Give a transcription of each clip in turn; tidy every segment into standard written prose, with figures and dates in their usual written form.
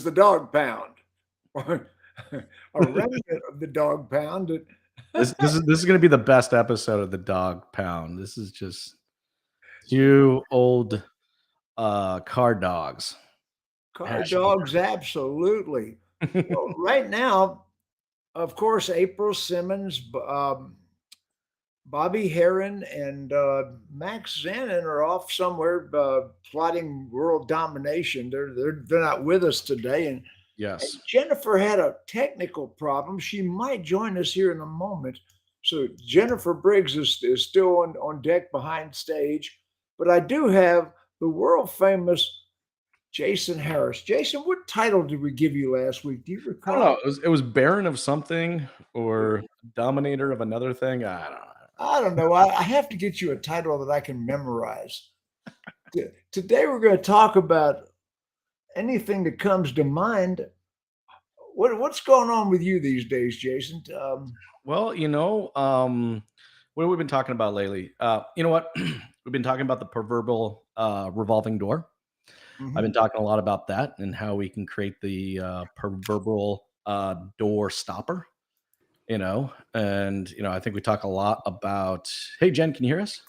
the Dawg Pound, or a remnant of the Dawg Pound. This is going to be the best episode of the Dawg Pound. This is just two old car dogs. Car dogs, absolutely. Well, right now, of course, April Simmons, Bobbie Heron, and Max Zanin are off somewhere plotting world domination. They're not with us today, and Yes. Jennifer had a technical problem. She might join us here in a moment. So Jennifer Briggs is still on deck behind stage, but I do have the world famous Jason Harris. Jason, what title did we give you last week? Do you I recall? don't know. It was Baron of something or Dominator of another thing. I don't know. I don't know. I have to get you a title that I can memorize. Today we're going to talk about anything that comes to mind. What's going on with you these days, Jason? Well, what have we been talking about lately? You know what? We've been talking about the proverbial revolving door. I've been talking a lot about that and how we can create the proverbial door stopper. I think we talk a lot about. Hey, Jen, can you hear us?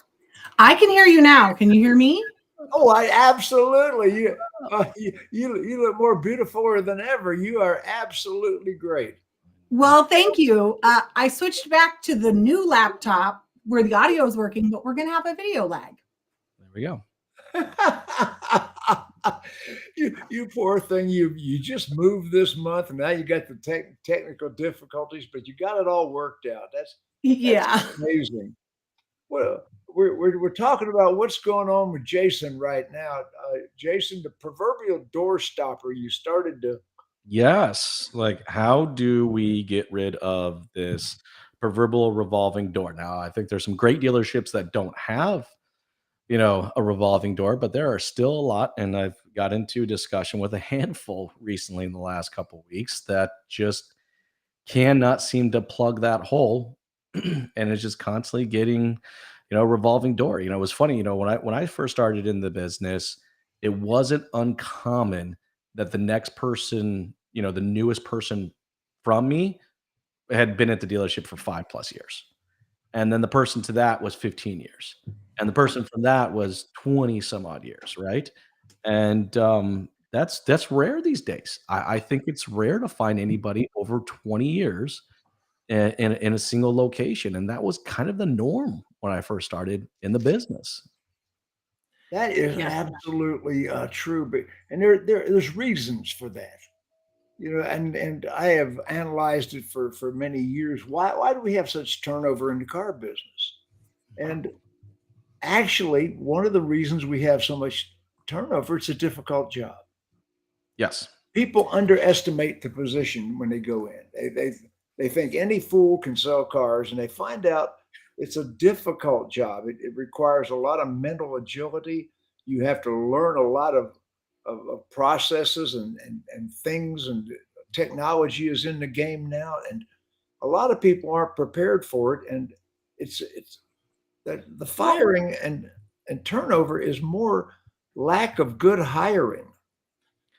I can hear you now. Can you hear me? Oh, I absolutely. You look more beautiful than ever. You are absolutely great. Well, thank you. I switched back to the new laptop where the audio is working, but we're going to have a video lag. There we go. you poor thing. You just moved this month, and now you got the technical difficulties, but you got it all worked out. That's amazing. Well, we're talking about what's going on with Jason right now. Jason, the proverbial door stopper. You started to. Yes. Like, how do we get rid of this proverbial revolving door? Now, I think there's some great dealerships that don't have, a revolving door, but there are still a lot. And I've got into a discussion with a handful recently in the last couple of weeks that just cannot seem to plug that hole. And it's just constantly getting, revolving door. It was funny, when I first started in the business, it wasn't uncommon that the next person, the newest person from me had been at the dealership for 5+ years. And then the person to that was 15 years. And the person from that was 20 some odd years. Right. And that's rare these days. I think it's rare to find anybody over 20 years in a single location. And that was kind of the norm when I first started in the business. That is absolutely true, but there's reasons for that, and I have analyzed it for many years. Why do we have such turnover in the car business? And actually, one of the reasons we have so much turnover, it's a difficult job. Yes, people underestimate the position when they go in. They think any fool can sell cars, and they find out it's a difficult job. It requires a lot of mental agility. You have to learn a lot of processes and things, and technology is in the game now. And a lot of people aren't prepared for it. And it's that the firing and turnover is more lack of good hiring.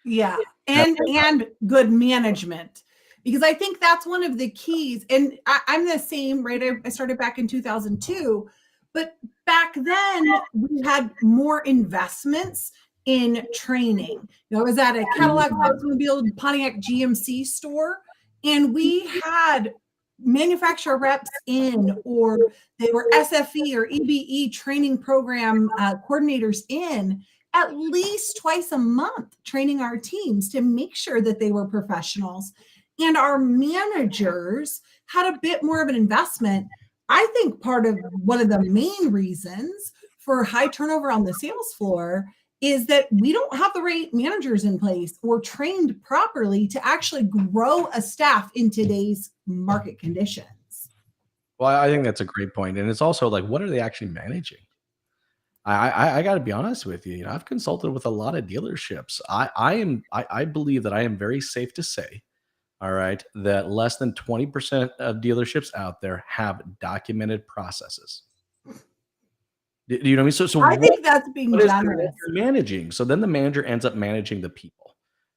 Yeah. And good management. Because I think that's one of the keys. And I'm the same, right? I started back in 2002, but back then we had more investments in training. I was at a Cadillac Automobile Pontiac GMC store, and we had manufacturer reps in, or they were SFE or EBE training program coordinators in at least twice a month, training our teams to make sure that they were professionals. And our managers had a bit more of an investment. I think part of one of the main reasons for high turnover on the sales floor is that we don't have the right managers in place or trained properly to actually grow a staff in today's market conditions. Well, I think that's a great point. And it's also like, what are they actually managing? I got to be honest with you. I've consulted with a lot of dealerships. I believe that I am very safe to say, all right, that less than 20% of dealerships out there have documented processes. Do you know what I mean? So I think that's being generous. Managing. So then the manager ends up managing the people.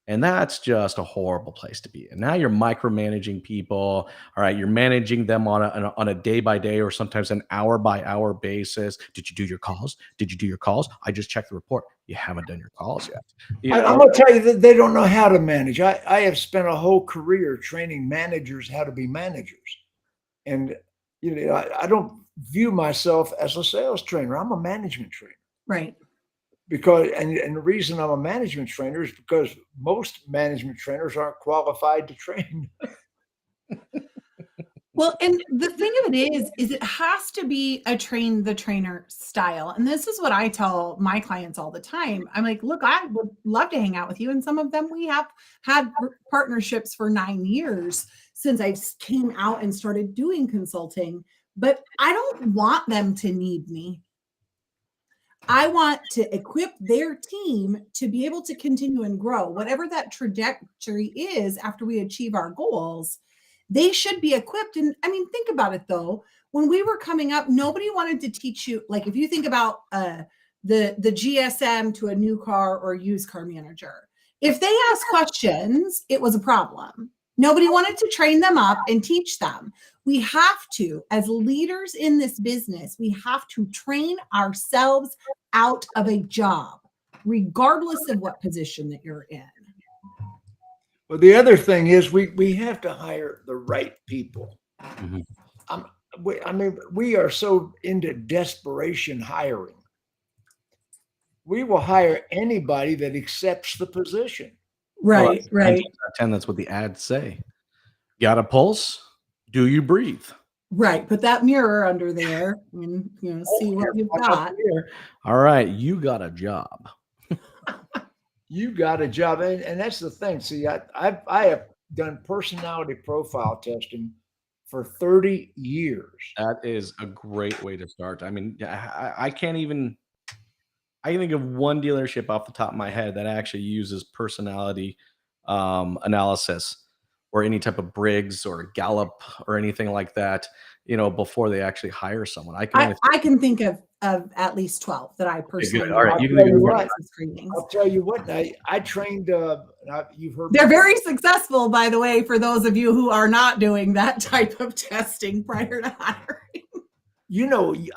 And that's just a horrible place to be. And now you're micromanaging people. All right, you're managing them on a day by day or sometimes an hour by hour basis. Did you do your calls? Did you do your calls? I just checked the report. You haven't done your calls yet. I'm going to tell you that they don't know how to manage. I have spent a whole career training managers how to be managers. And, I don't view myself as a sales trainer. I'm a management trainer. Right. Because, and the reason I'm a management trainer is because most management trainers aren't qualified to train. Well, and the thing of it is it has to be a train the trainer style. And this is what I tell my clients all the time. I'm like, look, I would love to hang out with you. And some of them we have had partnerships for 9 years since I came out and started doing consulting, but I don't want them to need me. I want to equip their team to be able to continue and grow, whatever that trajectory is after we achieve our goals. They should be equipped. And I mean, think about it though. When we were coming up, nobody wanted to teach you. Like if you think about the GSM to a new car or used car manager, if they asked questions, it was a problem. Nobody wanted to train them up and teach them. We have to, as leaders in this business, we have to train ourselves out of a job, regardless of what position that you're in. Well, the other thing is we have to hire the right people. Mhm. I mean, we are so into desperation hiring. We will hire anybody that accepts the position. Right, Well, right, 10, that's what the ads say. Got a pulse? Do you breathe? right. Put that mirror under there and see what you've got. All right, you got a job. You got a job, and that's the thing. See, I have done personality profile testing for 30 years. That is a great way to start. I mean, I can't even. I can think of one dealership off the top of my head that actually uses personality analysis or any type of Briggs or Gallup or anything like that, before they actually hire someone. I can think of at least 12 that I personally. All right, I'll tell you what. I trained. You've heard. They're very successful, by the way, for those of you who are not doing that type of testing prior to hiring.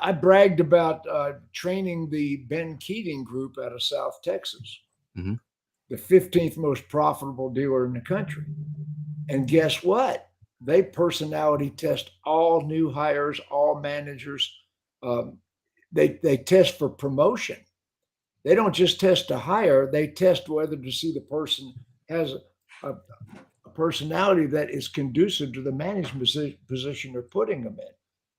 I bragged about training the Ben Keating group out of South Texas, mm-hmm. the 15th most profitable dealer in the country. And guess what? They personality test all new hires, all managers. They test for promotion. They don't just test to hire. They test whether to see the person has a personality that is conducive to the management position they're putting them in.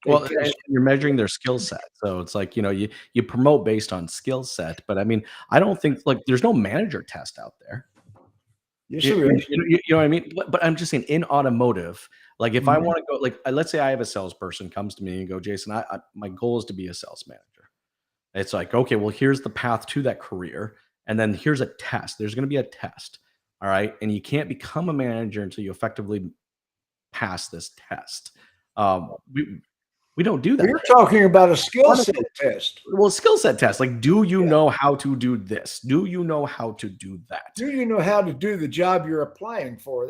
Well, you're measuring their skill set. So it's like, you promote based on skill set. But I mean, I don't think there's no manager test out there. Yes, there is. You know what I mean? But I'm just saying in automotive, like if I want to go, like, let's say I have a salesperson comes to me and go, Jason, my goal is to be a sales manager. It's like, okay, well, here's the path to that career. And then here's a test. There's going to be a test. All right. And you can't become a manager until you effectively pass this test. We don't do that. You're talking about a skill set test. Well, skill set test. Like, do you know how to do this? Do you know how to do that? Do you know how to do the job you're applying for?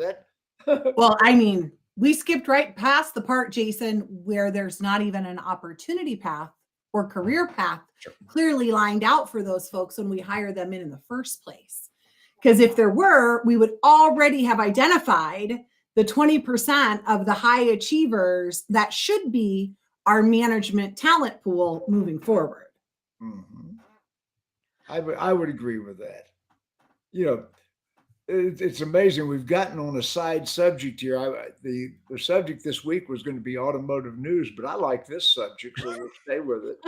Well, I mean, we skipped right past the part, Jason, where there's not even an opportunity path or career path clearly lined out for those folks when we hire them in the first place. Because if there were, we would already have identified the 20% of the high achievers that should be our management talent pool moving forward. Mm-hmm. I would agree with that. It's amazing. We've gotten on a side subject here. The subject this week was going to be automotive news, but I like this subject, so we'll stay with it.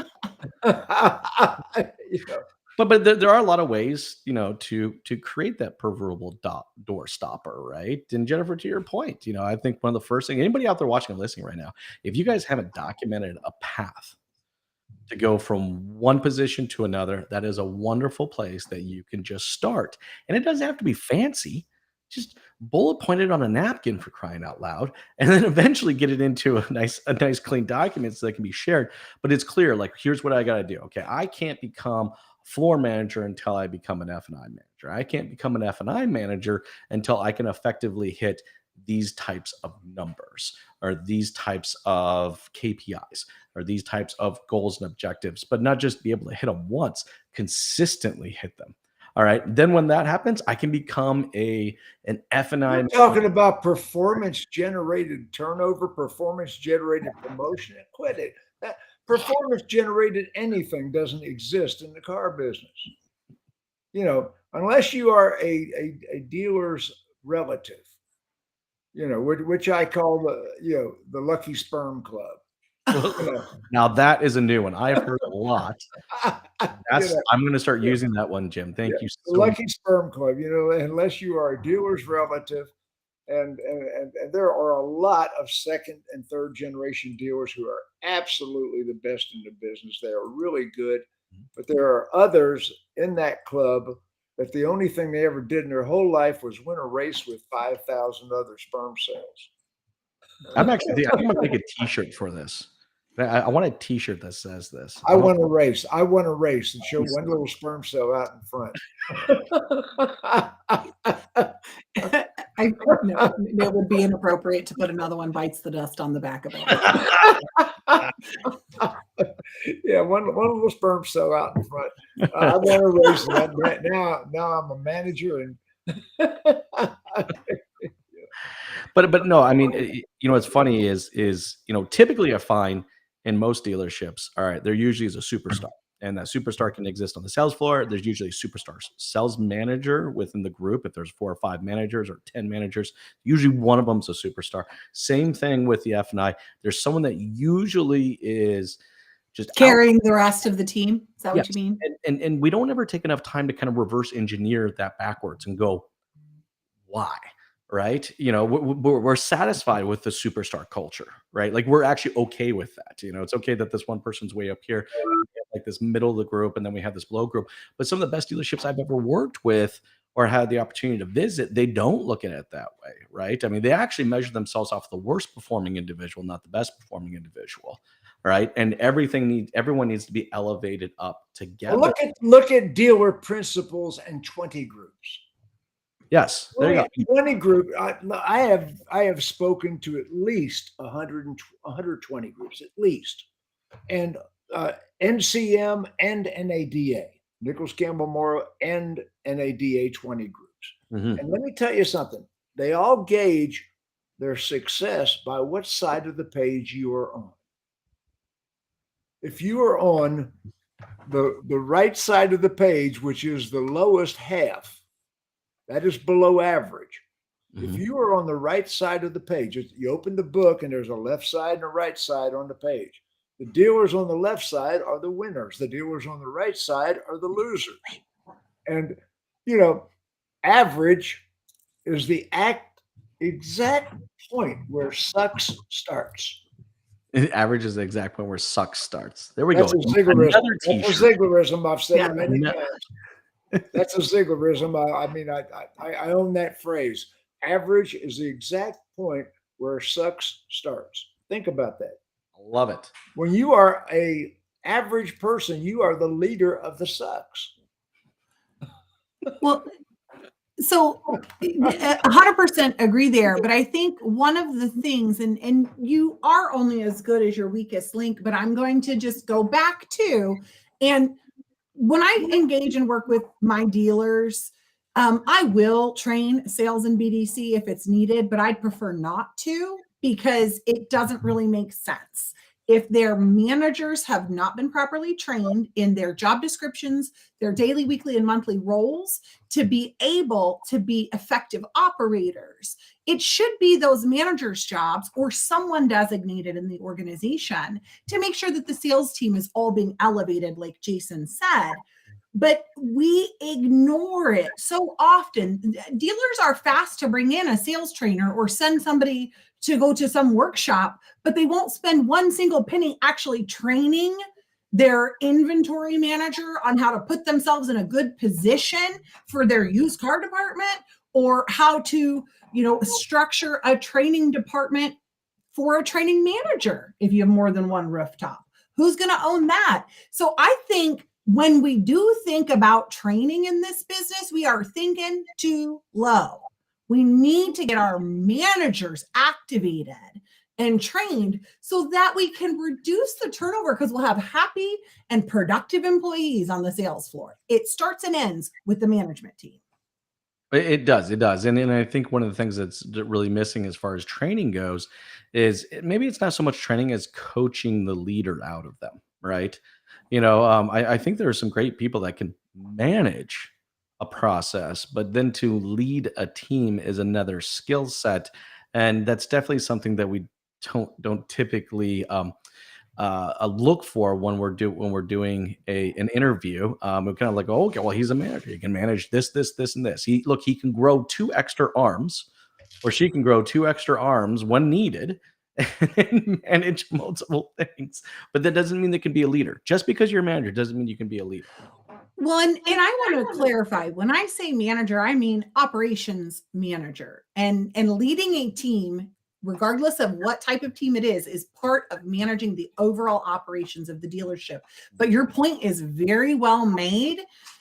But there are a lot of ways, to create that proverbial door stopper, right? And Jennifer, to your point, I think one of the first things, anybody out there watching and listening right now, if you guys haven't documented a path to go from one position to another, that is a wonderful place that you can just start. And it doesn't have to be fancy. Just bullet point it on a napkin, for crying out loud, and then eventually get it into a nice clean document so that can be shared. But it's clear, like, here's what I got to do. Okay, I can't become floor manager until I become an F&I manager. I can't become an F&I manager until I can effectively hit these types of numbers or these types of KPIs or these types of goals and objectives, but not just be able to hit them once, consistently hit them. All right. Then when that happens, I can become an F&I. You're talking about performance generated turnover, performance generated promotion. Quit it. That performance generated anything doesn't exist in the car business. You know, unless you are a dealer's relative, you know, which I call the lucky sperm club. Now that is a new one. I've heard a lot. I'm going to start using that one, Jim. Thank you so much. Lucky sperm club, you know, unless you are a dealer's relative, and there are a lot of second and third generation dealers who are absolutely the best in the business. They are really good, but there are others in that club that the only thing they ever did in their whole life was win a race with 5,000 other sperm cells. I'm going to make a T-shirt for this. I want a T-shirt that says this. I won a race. I won a race and showed one little sperm cell out in front. I know it would be inappropriate to put another one bites the dust on the back of it. Yeah, one little sperm cell out in front. I won a race. Now I'm a manager and. But no, I mean, you know, what's funny is you know, typically I find in most dealerships, all right, there usually is a superstar, and that superstar can exist on the sales floor. There's usually a superstar sales manager within the group. If there's 4 or 5 managers or 10 managers, usually one of them's a superstar. Same thing with the F&I. There's someone that usually is just carrying the rest of the team. Is that what you mean? And we don't ever take enough time to kind of reverse engineer that backwards and go, why? Right? You know, we're satisfied with the superstar culture, right? Like we're actually okay with that. You know, it's okay that this one person's way up here, like this middle of the group, and then we have this below group. But some of the best dealerships I've ever worked with or had the opportunity to visit, they don't look at it that way, right? I mean, they actually measure themselves off the worst performing individual, not the best performing individual, right? And everyone needs to be elevated up together. Well, look at dealer principals and 20 groups. Yes, there you go. 20 group. I have spoken to at least 120 groups, at least, and NCM and NADA, Nichols Campbell Morrow and NADA 20 groups. And let me tell you something. They all gauge their success by what side of the page you are on. If you are on the right side of the page, which is the lowest half, that is below average. If you are on the right side of the page, you open the book and there's a left side and a right side on the page. The dealers on the left side are the winners. The dealers on the right side are the losers. And, you know, average is the exact point where sucks starts. Average is the exact point where sucks starts. There we That's go. A Zieglerism. That's a Zieglerism. I've said it many times. That's a Zieglerism. I mean, I own that phrase. Average is the exact point where sucks starts. Think about that. I love it. When you are a average person, you are the leader of the sucks. Well, so 100% agree there. But I think one of the things, and you are only as good as your weakest link, but I'm going to just go back to, and when I engage and work with my dealers, I will train sales and BDC if it's needed, but I'd prefer not to because it doesn't really make sense. If their managers have not been properly trained in their job descriptions, their daily, weekly, and monthly roles to be able to be effective operators, it should be those managers' jobs or someone designated in the organization to make sure that the sales team is all being elevated, like Jason said. But we ignore it so often. Dealers are fast to bring in a sales trainer or send somebody to go to some workshop, but they won't spend one single penny actually training their inventory manager on how to put themselves in a good position for their used car department, or how to, you know, structure a training department for a training manager if you have more than one rooftop. Who's going to own that? So I think when we do think about training in this business, we are thinking too low. We need to get our managers activated and trained so that we can reduce the turnover, because we'll have happy and productive employees on the sales floor. It starts and ends with the management team. It does, it does, and I think one of the things that's really missing as far as training goes is maybe it's not so much training as coaching the leader out of them, right? I think there are some great people that can manage a process, but then to lead a team is another skill set, and that's definitely something that we don't typically look for when we're doing an interview. We're kind of like, oh, okay, well, he's a manager. He can manage this, this, this, and this. He can grow 2 extra arms, or she can grow 2 extra arms when needed, and manage multiple things. But that doesn't mean they can be a leader. Just because you're a manager doesn't mean you can be a leader. Well, and I want to clarify, when I say manager, I mean operations manager, and leading a team, regardless of what type of team it is part of managing the overall operations of the dealership. But your point is very well made,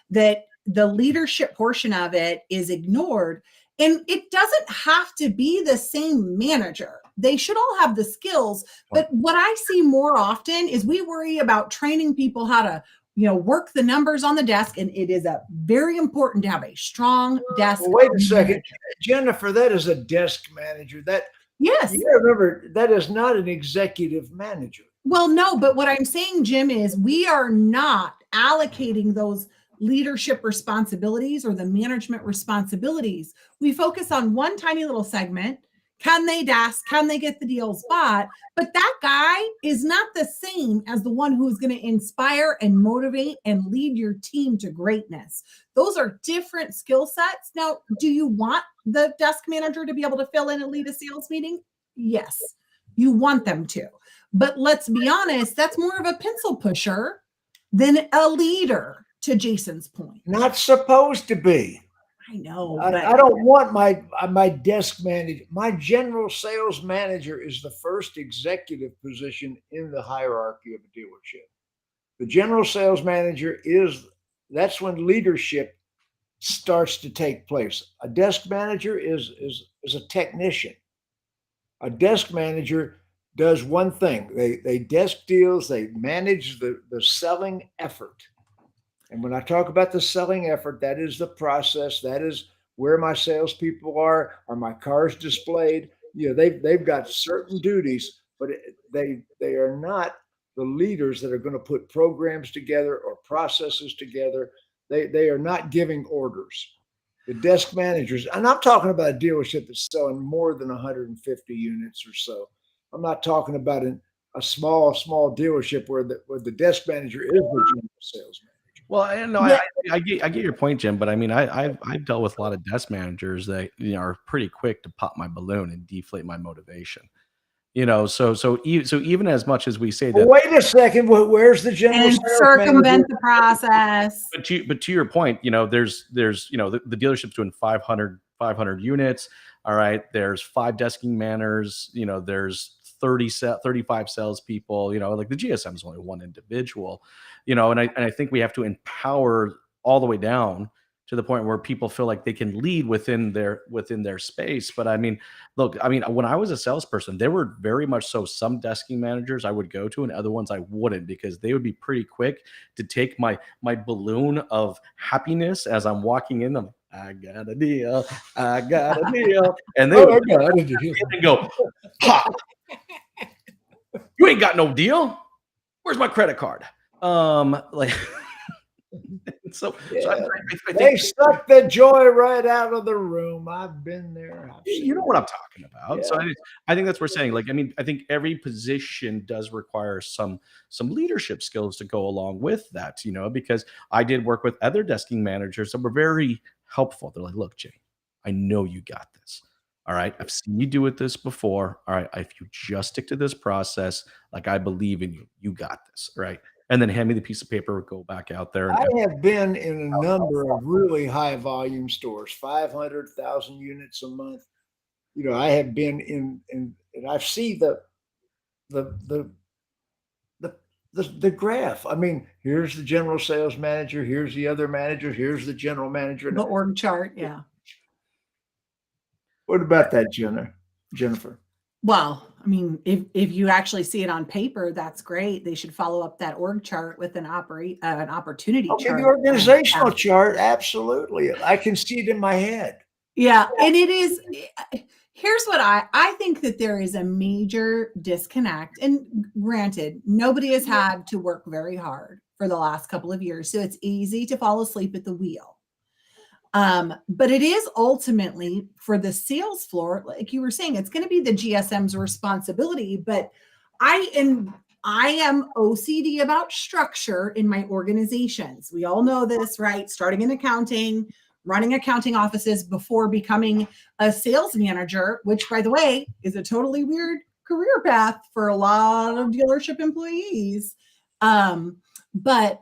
that the leadership portion of it is ignored. And it doesn't have to be the same manager. They should all have the skills. But what I see more often is we worry about training people how to work the numbers on the desk. And it is very important to have a strong desk. Well, wait a second, Jennifer, that is a desk manager. Yes. You gotta remember, that is not an executive manager. Well, no, but what I'm saying, Jim, is we are not allocating those leadership responsibilities or the management responsibilities. We focus on one tiny little segment. Can they desk? Can they get the deals bought? But that guy is not the same as the one who's going to inspire and motivate and lead your team to greatness. Those are different skill sets. Now, do you want the desk manager to be able to fill in and lead a sales meeting? Yes, you want them to. But let's be honest, that's more of a pencil pusher than a leader, to Jason's point. Not supposed to be. I know. I don't want my desk manager. My general sales manager is the first executive position in the hierarchy of a dealership. The general sales manager that's when leadership starts to take place. A desk manager is a technician. A desk manager does one thing. They desk deals, they manage the selling effort. And when I talk about the selling effort, that is the process. That is where my salespeople are my cars displayed. They've got certain duties, but they are not the leaders that are going to put programs together or processes together. They are not giving orders. The desk managers, and I'm talking about a dealership that's selling more than 150 units or so. I'm not talking about a small dealership where the desk manager is the general sales manager. Well, I get your point, Jim, but I mean, I've dealt with a lot of desk managers that are pretty quick to pop my balloon and deflate my motivation. So even as much as we say that, wait a second, where's the general and sales circumvent manager? the process? but to your point, there's the dealership's doing 500 units. All right, there's 5 desking manners. There's 35 salespeople. Like the GSM is only one individual. And I think we have to empower all the way down to the point where people feel like they can lead within their space. But I mean, look, when I was a salesperson, there were very much so some desking managers I would go to and other ones I wouldn't, because they would be pretty quick to take my balloon of happiness as I'm walking in. I got a deal. I got a deal. And they would go, ha, you ain't got no deal. Where's my credit card? So I they think suck the joy right out of the room. I've been there. You know what I'm talking about. Yeah. So I think that's what we're saying. I think every position does require some leadership skills to go along with that, because I did work with other desking managers that were very helpful. They're like, look, Jay, I know you got this. All right. I've seen you do it this before. All right. If you just stick to this process, like, I believe in you, you got this. Right. And then hand me the piece of paper, go back out there. I have been in a number of really high volume stores, 500,000 units a month. I have been in and I see the the graph. I mean, here's the general sales manager, here's the other manager, here's the general manager. The org chart, yeah. What about that, Jennifer? Well, I mean, if you actually see it on paper, that's great. They should follow up that org chart with an opportunity Okay, chart. the organizational chart, absolutely. I can see it in my head. Yeah, and it is. Here's what I think that there is a major disconnect. And granted, nobody has had to work very hard for the last couple of years, so it's easy to fall asleep at the wheel. But it is ultimately for the sales floor, like you were saying, it's going to be the GSM's responsibility. But I am OCD about structure in my organizations. We all know this, right? Starting in accounting, running accounting offices before becoming a sales manager, which, by the way, is a totally weird career path for a lot of dealership employees. But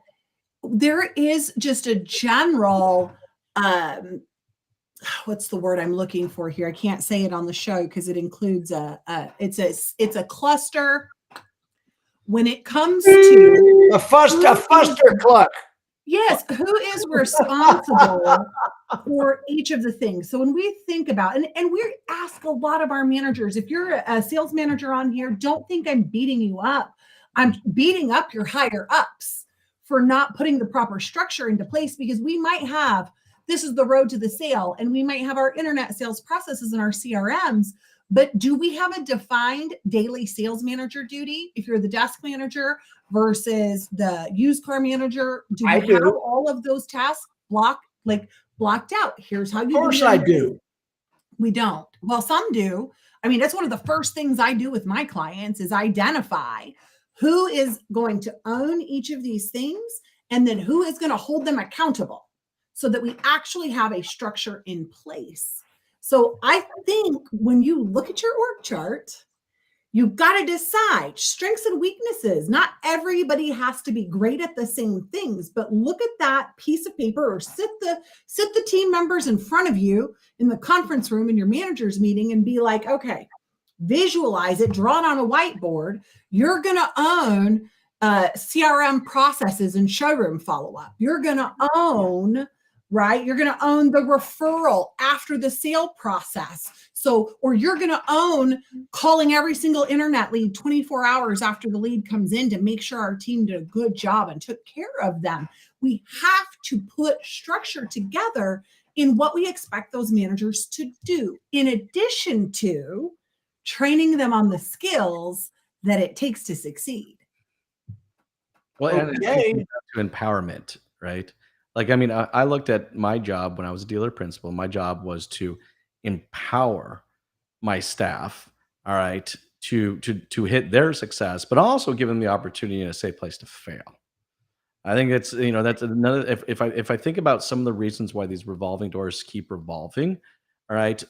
there is just a general, what's the word I'm looking for here? I can't say it on the show because it includes it's a cluster when it comes to a fuster cluck. Yes, who is responsible for each of the things? So when we think about, and we ask a lot of our managers, if you're a sales manager on here, don't think I'm beating you up. I'm beating up your higher ups for not putting the proper structure into place, because we might have, this is the road to the sale, and we might have our internet sales processes and our CRMs, but do we have a defined daily sales manager duty? If you're the desk manager versus the used car manager, do we have all of those tasks blocked out? Here's how you do it. Of course I do. We don't. Well, some do. I mean, that's one of the first things I do with my clients is identify who is going to own each of these things, and then who is going to hold them accountable, so that we actually have a structure in place. So I think when you look at your org chart, you've got to decide strengths and weaknesses. Not everybody has to be great at the same things, but look at that piece of paper, or sit the team members in front of you in the conference room in your manager's meeting and be like, okay, visualize it, draw it on a whiteboard. You're going to own CRM processes and showroom follow-up. You're going to own, right? You're going to own the referral after the sale process. So, or you're going to own calling every single internet lead 24 hours after the lead comes in to make sure our team did a good job and took care of them. We have to put structure together in what we expect those managers to do, in addition to training them on the skills that it takes to succeed. Well, and to empowerment, right? Like, I mean, I looked at my job when I was a dealer principal. My job was to empower my staff, all right, to hit their success, but also give them the opportunity in a safe place to fail. I think it's, that's another, if I think about some of the reasons why these revolving doors keep revolving, all right,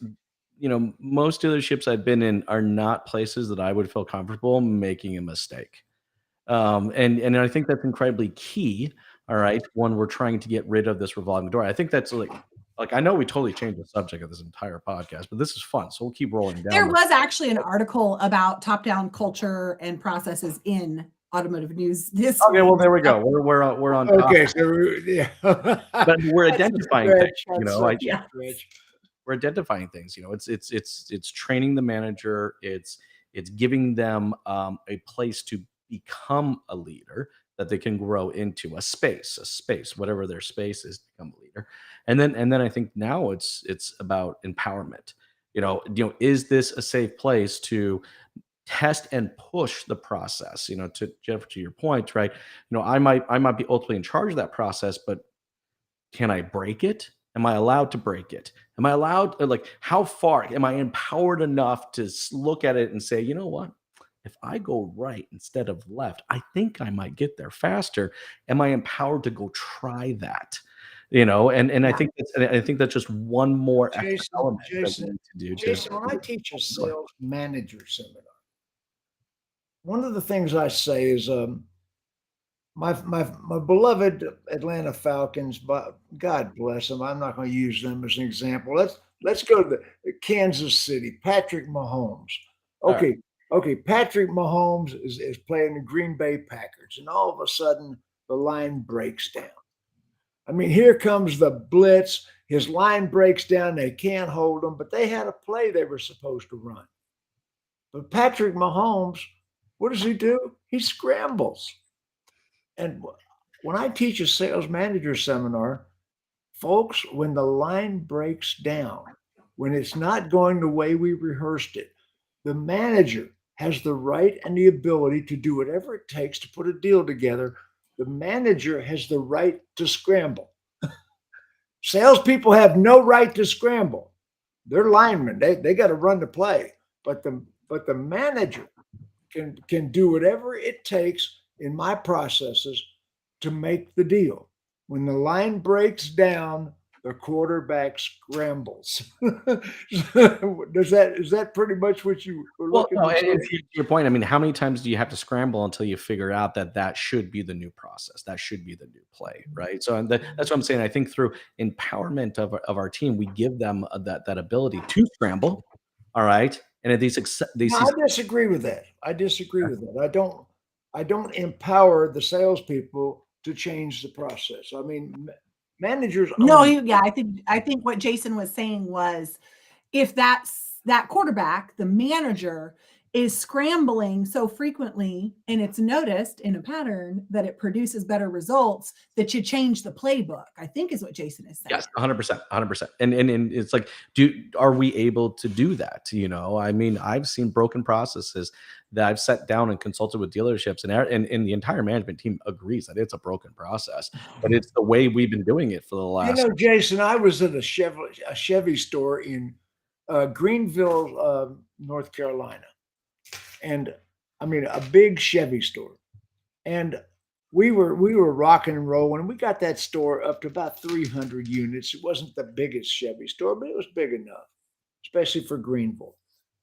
most dealerships I've been in are not places that I would feel comfortable making a mistake. And I think that's incredibly key. All right, when we're trying to get rid of this revolving door, I think that's like I know we totally changed the subject of this entire podcast, but this is fun, so we'll keep rolling down. There was actually an article about top-down culture and processes in Automotive News this week. Well, there we go. We're on. Okay, so yeah, but we're identifying things. We're identifying things. It's training the manager. It's giving them a place to become a leader that they can grow into, a space, whatever their space is, to become a leader. And then I think now it's about empowerment. Is this a safe place to test and push the process? To Jennifer, to your point, right? I might be ultimately in charge of that process, but can I break it? Am I allowed to break it? Am I allowed, how far am I empowered enough to look at it and say, you know what? If I go right instead of left, I think I might get there faster. Am I empowered to go try that? I think that's just one more element Jason, when I teach a sales manager seminar, one of the things I say is my beloved Atlanta Falcons, but God bless them, I'm not going to use them as an example. Let's go to Kansas City, Patrick Mahomes. Okay. Okay, Patrick Mahomes is playing the Green Bay Packers, and all of a sudden the line breaks down. I mean, here comes the blitz. His line breaks down. They can't hold him, but they had a play they were supposed to run. But Patrick Mahomes, what does he do? He scrambles. And when I teach a sales manager seminar, folks, when the line breaks down, when it's not going the way we rehearsed it, the manager has the right and the ability to do whatever it takes to put a deal together. The manager has the right to scramble. Salespeople have no right to scramble. They're linemen. They got to run the play. But the manager can do whatever it takes in my processes to make the deal. When the line breaks down, the quarterback scrambles. Is that pretty much what you were Well, looking no, to say? and to your point, I mean, how many times do you have to scramble until you figure out that that should be the new process? That should be the new play, right? So that's what I'm saying. I think through empowerment of our team, we give them that ability to scramble, all right? And at these No, I disagree with that. I don't empower the salespeople to change the process. I mean, managers No, own. yeah, I think what Jason was saying was if that's that quarterback, the manager is scrambling so frequently and it's noticed in a pattern that it produces better results, that you change the playbook, I think is what Jason is saying. Yes, 100%, 100%. And it's like, are we able to do that? You know, I mean, I've seen broken processes that I've sat down and consulted with dealerships, and the entire management team agrees that it's a broken process, but it's the way we've been doing it for the You last. know, Jason, I was at a Chevy store in Greenville, North Carolina, and I mean a big Chevy store, and we were rocking and rolling. We got that store up to about 300 units. It wasn't the biggest Chevy store, but it was big enough, especially for Greenville.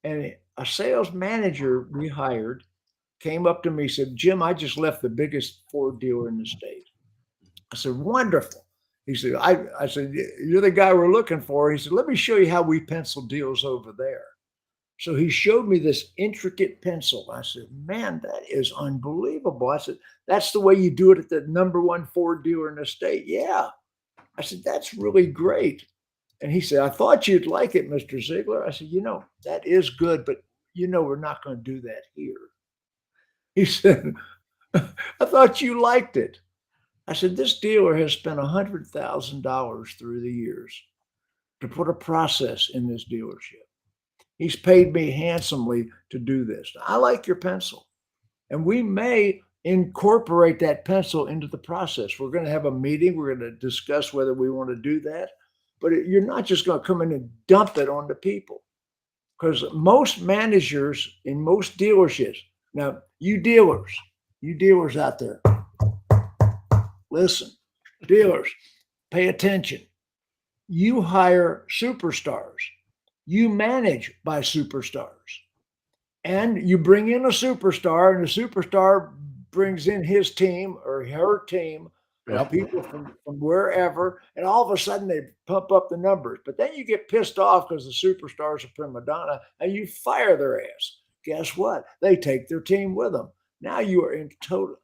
And a sales manager we hired came up to me and said, "Jim, I just left the biggest Ford dealer in the state." I said, "Wonderful." He said, I said, "You're the guy we're looking for." He said, "Let me show you how we pencil deals over there." So he showed me this intricate pencil. I said, "Man, that is unbelievable." I said, "That's the way you do it at the number one Ford dealer in the state." "Yeah." I said, "That's really great." And he said, "I thought you'd like it, Mr. Ziegler." I said, "That is good, but we're not going to do that here." He said, "I thought you liked it." I said, "This dealer has spent $100,000 through the years to put a process in this dealership. He's paid me handsomely to do this. I like your pencil." And we may incorporate that pencil into the process. We're going to have a meeting. We're going to discuss whether we want to do that. But you're not just going to come in and dump it on the people. Because most managers in most dealerships, now you dealers out there, listen, dealers, pay attention. You hire superstars. You manage by superstars. And you bring in a superstar, and the superstar brings in his team or her team of Yep. people from wherever, and all of a sudden they pump up the numbers. But then you get pissed off because the superstar's a prima donna, and you fire their ass. Guess what? They take their team with them. Now you are in total.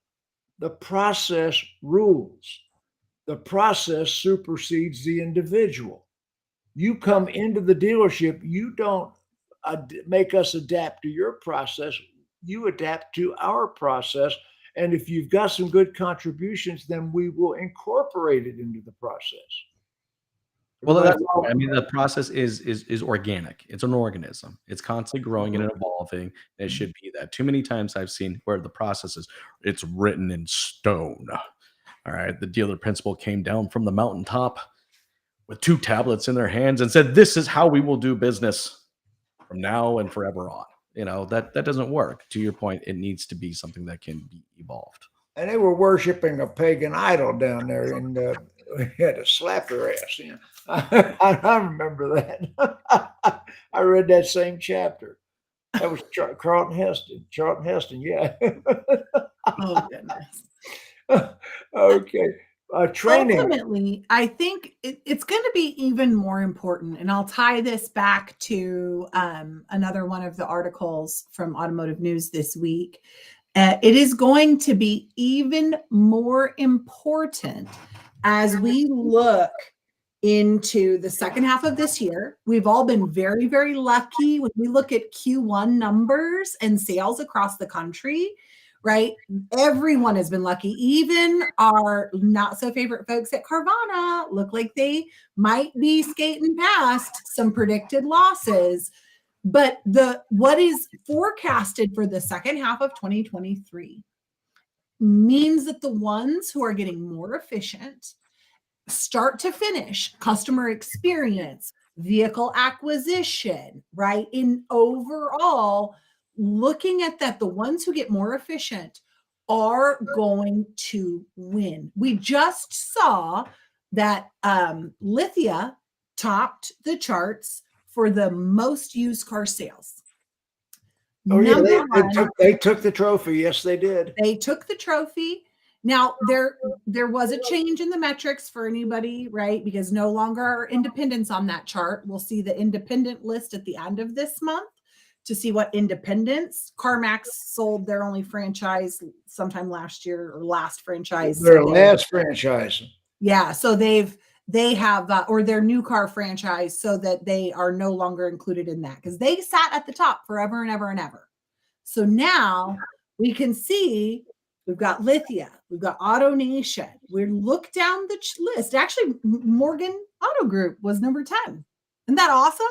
The process rules. The process supersedes the individual. You come into the dealership, you don't make us adapt to your process. You adapt to our process. And if you've got some good contributions, then we will incorporate it into the process. Well, Everybody that's, follow? I mean, the process is organic. It's an organism. It's constantly growing and evolving. And it should be that. Too many times I've seen where the process is, it's written in stone. All right. The dealer principal came down from the mountaintop with 2 tablets in their hands and said, "This is how we will do business from now and forever on." You know, that doesn't work. To your point, it needs to be something that can be evolved. And they were worshiping a pagan idol down there, and we had to slap their ass. I remember that. I read that same chapter. That was Charlton Heston. Charlton Heston, yeah. Oh goodness. Okay. training. Ultimately, I think it's going to be even more important, and I'll tie this back to another one of the articles from Automotive News this week. It is going to be even more important as we look into the second half of this year. We've all been very, very lucky when we look at Q1 numbers and sales across the country, right? Everyone has been lucky. Even our not so favorite folks at Carvana look like they might be skating past some predicted losses. But what is forecasted for the second half of 2023 means that the ones who are getting more efficient, start to finish, customer experience, vehicle acquisition, right? In overall, looking at that, the ones who get more efficient are going to win. We just saw that Lithia topped the charts for the most used car sales. Oh yeah, Number they took the trophy. Yes, they did. They took the trophy. Now there was a change in the metrics for anybody, right? Because no longer are independents on that chart. We'll see the independent list at the end of this month to see what independents. CarMax sold their only franchise sometime last year, or last franchise. Their last franchise. Yeah, so they have or their new car franchise, so that they are no longer included in that, because they sat at the top forever and ever and ever. So now we can see we've got Lithia, we've got AutoNation. We look down the list. Actually, Morgan Auto Group was number 10. Isn't that awesome?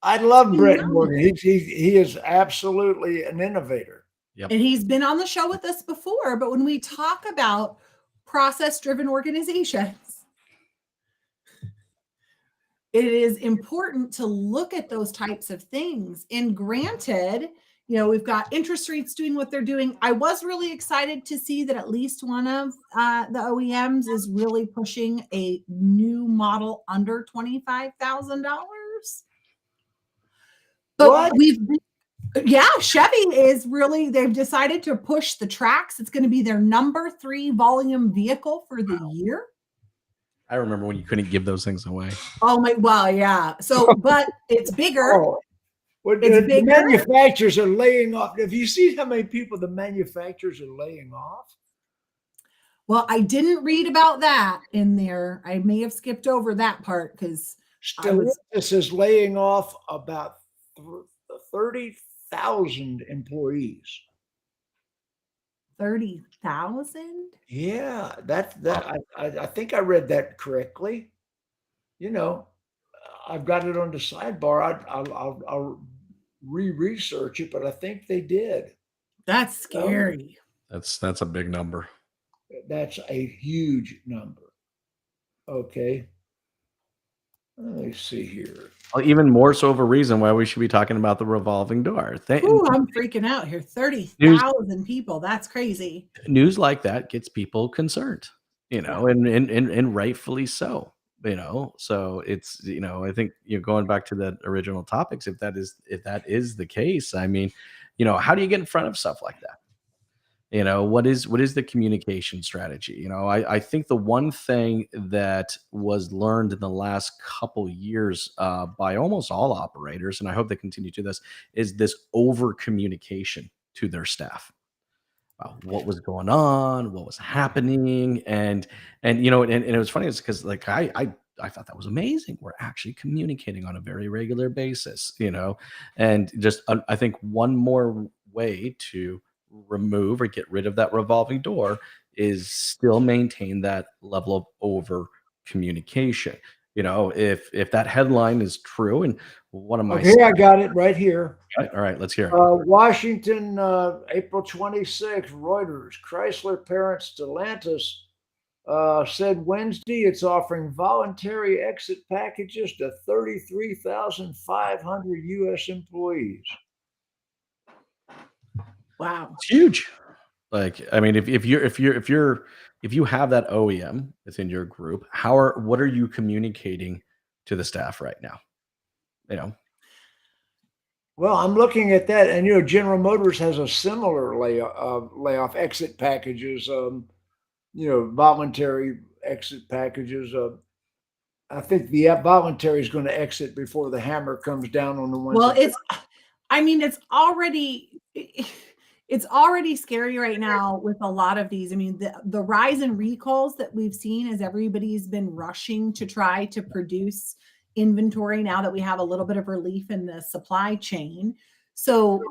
I love Brett Morgan. He is absolutely an innovator. Yep. And he's been on the show with us before. But when we talk about process-driven organizations, it is important to look at those types of things. And granted, you know, we've got interest rates doing what they're doing. I was really excited to see that at least one of the OEMs is really pushing a new model under $25,000. But What? Chevy is really, they've decided to push the Trax. It's going to be their number 3 volume vehicle for the year. I remember when you couldn't give those things away. Oh my, well, yeah. So, but it's bigger. Oh. Well, It's the bigger. manufacturers are laying off. Have you seen how many people the manufacturers are laying off? Well, I didn't read about that in there. I may have skipped over that part because This is laying off about 30,000 employees. 30,000? Yeah, I think I read that correctly. You know, I've got it on the sidebar. I'll re-research it, but I think they did. That's scary. That's a big number. That's a huge number. Okay. Let me see here. Well, even more so of a reason why we should be talking about the revolving door. Ooh, I'm freaking out here. 30,000 people. That's crazy. News like that gets people concerned, you know, and rightfully so, you know. So it's, you know, I think, you know, going back to the original topics, if that is the case, I mean, you know, how do you get in front of stuff like that? You know, what is the communication strategy? You know, I think the one thing that was learned in the last couple years by almost all operators, and I hope they continue to do this, is this over communication to their staff. What was going on, what was happening, and you know, and it was funny, it's because like I thought that was amazing. We're actually communicating on a very regular basis, you know, and just I think one more way to remove or get rid of that revolving door is still maintain that level of over communication. You know, if that headline is true, and one of my here I got it right here. All right, let's hear it. Washington, April 26th, Reuters, Chrysler parent Stellantis said Wednesday it's offering voluntary exit packages to 33,500 U.S. employees. Wow. It's huge. Like, I mean, if you have that OEM within your group, what are you communicating to the staff right now? You know. Well, I'm looking at that, and you know, General Motors has a similar layoff exit packages. voluntary exit packages. I think the voluntary is going to exit before the hammer comes down on the ones. Well, it's already scary right now with a lot of these. I mean, the rise in recalls that we've seen as everybody's been rushing to try to produce inventory now that we have a little bit of relief in the supply chain. So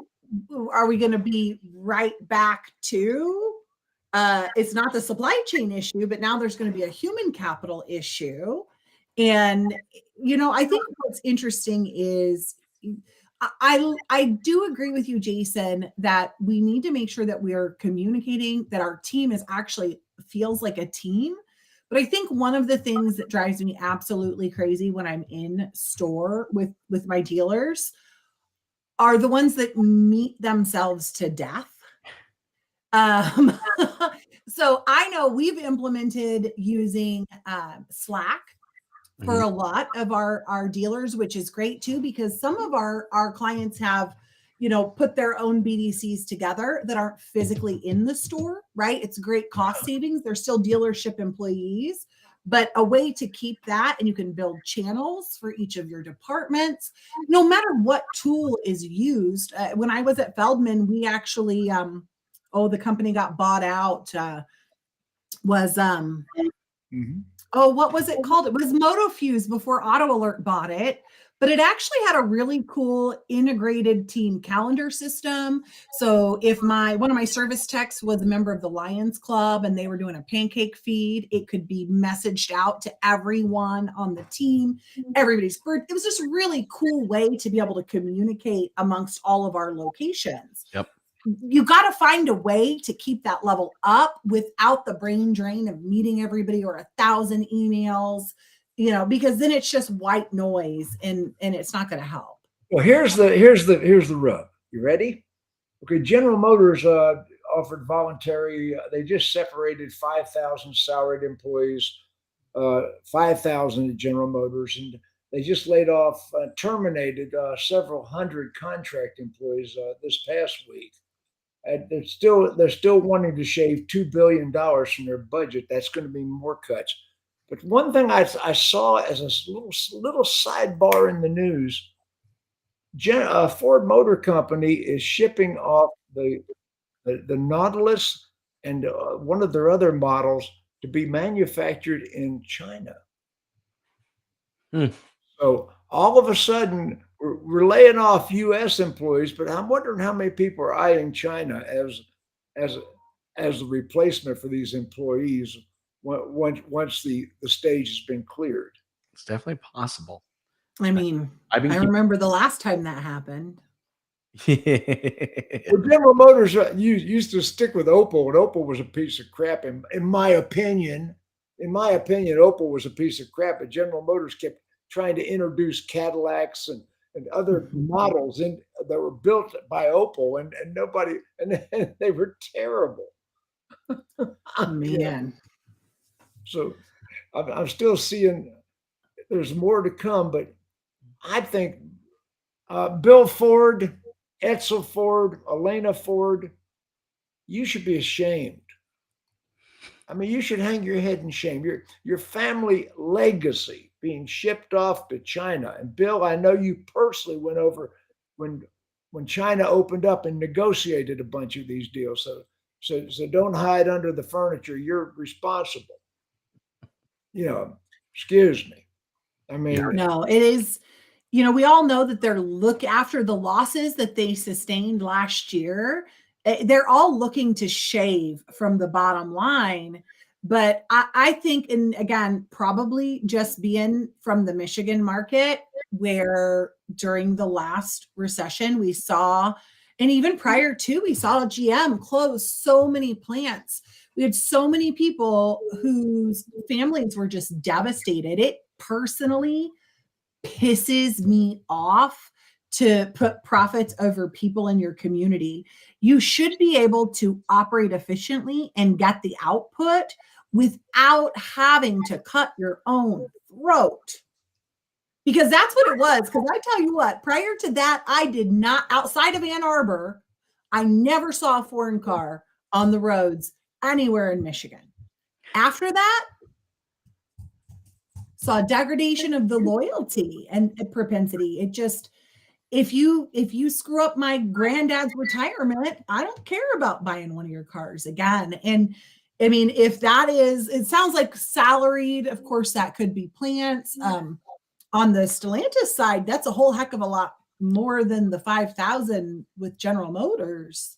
are we going to be right back to it's not the supply chain issue, but now there's going to be a human capital issue. And I think what's interesting is I do agree with you, Jason, that we need to make sure that we are communicating, that our team is actually feels like a team. But I think one of the things that drives me absolutely crazy when I'm in store with my dealers are the ones that meet themselves to death. So I know we've implemented using Slack for a lot of our dealers, which is great too, because some of our clients have, put their own BDCs together that aren't physically in the store, right? It's great cost savings. They're still dealership employees, but a way to keep that, and you can build channels for each of your departments, no matter what tool is used. When I was at Feldman, we actually, the company got bought out, what was it called? It was MotoFuse before Auto Alert bought it, but it actually had a really cool integrated team calendar system. So if one of my service techs was a member of the Lions Club and they were doing a pancake feed, it could be messaged out to everyone on the team, everybody's birthday. It was just a really cool way to be able to communicate amongst all of our locations. Yep. You got to find a way to keep that level up without the brain drain of meeting everybody or 1,000 emails, because then it's just white noise and it's not going to help. Well, here's the rub. You ready? Okay. General Motors offered voluntary. They just separated 5,000 salaried employees, 5,000 at General Motors, and they just laid off, terminated several hundred contract employees this past week. And they're still wanting to shave $2 billion from their budget. That's going to be more cuts. But one thing I saw as a little sidebar in the news, Ford Motor Company is shipping off the Nautilus and one of their other models to be manufactured in China. So all of a sudden, we're laying off U.S. employees, but I'm wondering how many people are eyeing China as the replacement for these employees once the stage has been cleared. It's definitely possible. I mean, I remember the last time that happened. Well, General Motors used to stick with Opel, and Opel was a piece of crap. In my opinion, Opel was a piece of crap, but General Motors kept trying to introduce Cadillacs and other models that were built by Opel, and nobody, and they were terrible. Man. So I'm still seeing there's more to come, but I think Bill Ford, Edsel Ford, Elena Ford, you should be ashamed. I mean, you should hang your head in shame. Your family legacy being shipped off to China. And Bill, I know you personally went over when China opened up and negotiated a bunch of these deals. So don't hide under the furniture. You're responsible. Excuse me. I mean, no, it is. We all know that they're after the losses that they sustained last year. They're all looking to shave from the bottom line. But I think, and again, probably just being from the Michigan market, where during the last recession we saw, and even prior to, we saw GM close so many plants. We had so many people whose families were just devastated. It personally pisses me off to put profits over people in your community. You should be able to operate efficiently and get the output without having to cut your own throat. Because that's what it was. Because I tell you what, prior to that, I did not, outside of Ann Arbor, I never saw a foreign car on the roads anywhere in Michigan. After that, saw a degradation of the loyalty and propensity. It just, if you screw up my granddad's retirement, I don't care about buying one of your cars again. And I mean, if that is, it sounds like salaried, of course, that could be plants. On the Stellantis side, that's a whole heck of a lot more than the 5,000 with General Motors.